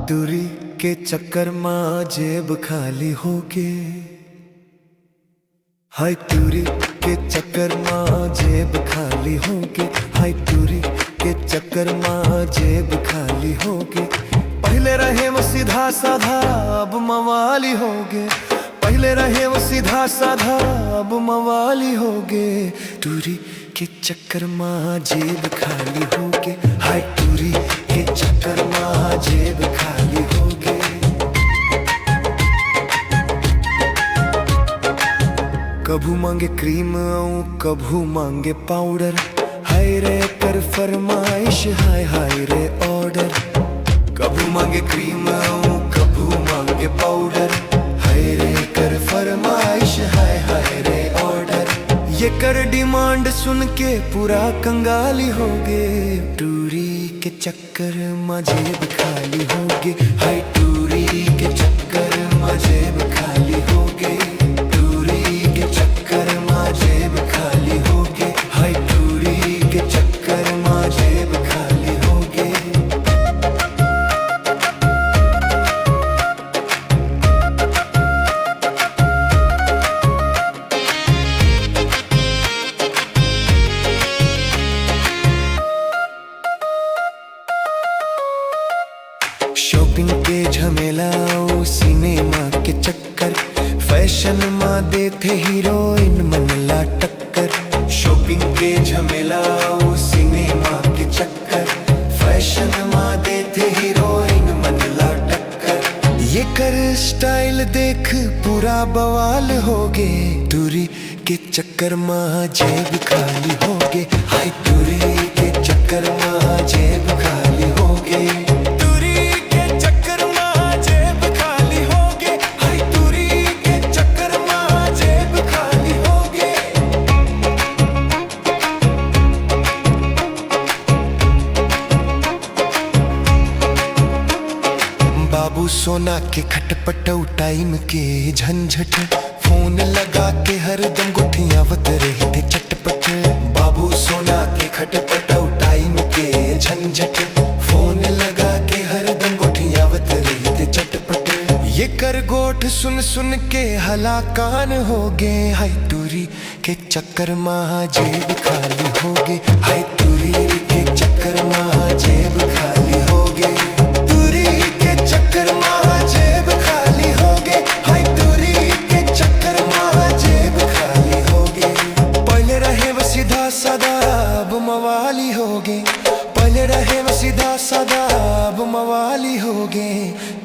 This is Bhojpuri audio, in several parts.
दूरी के चक्कर माँ जेब खाली होके, हाय दूरी के चक्कर माँ जेब खाली होके, हाय दूरी के चक्कर माँ जेब खाली होके। पहले रहे वो सीधा साधा अब मवाली होगे, पहले रहे वो सीधा साधा अब मवाली होगे। दूरी के चक्कर माँ जेब खाली होके, हाय दूरी के चक्कर माँ जेब खाली होगे। कभू मांगे क्रीम आऊं कभू मांगे पाउडर, हाय रे कर फरमाइश हाय हाय रे ऑर्डर। कभू मांगे क्रीम आऊं कभू मांगे पाउडर, हाय रे कर फरमाइश हाय हाय रे ऑर्डर। ये कर डिमांड सुन के पूरा कंगाली होगे, दूरी के चक्कर माँ जेब खाली होगे, हाय दूरी के चक्कर माँ जेब खाली होगे। दूरी के चक्कर माँ जेब खाली होगे, हाय दूरी के चक्कर माँ जेब खाली होगे। शॉपिंग के झमेला ओ सिनेमा के चक्कर, फैशन माँ देते हीरोइन मनला टक्कर। शॉपिंग के झमेला ओ सिनेमा के चक्कर, फैशन माँ देते हीरोइन मनला टक्कर। ये कर स्टाइल देख पूरा बवाल होगे, दूरी के चक्कर माँ जेब खाली होगे, हाय दूरी के चक्कर माँ जेब खाली होगे। बाबू सोना के खटपट टाइम के झंझट, फोन लगा के हरदम गुठियां बत रही थे चटपट। बाबू सोना के खटपट टाइम के झंझट, फोन लगा के हरदम गुठियां बत रही थे चटपट। ये कर गोठ सुन सुन के हला कान होगे, हाय दूरी के चक्कर माँ जेब खाली होगे, हाय दूरी के चक्कर माँ जेब खाली होगे। दूरी के चक्कर माँ जेब खाली होगे, हाय दूरी के चक्कर माँ जेब खाली होगे। पहले रहे वो सीधा साधा अब मवाली होगे, पहले रहे वो सीधा साधा अब मवाली होगे।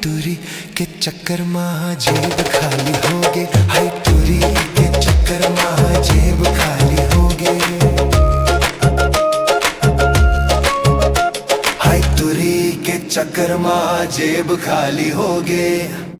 दूरी के चक्कर माँ जेब खाली होगे, हाय दूरी के चक्कर माँ जेब खाली होगे। हाय दूरी के चक्कर माँ जेब खाली होगे।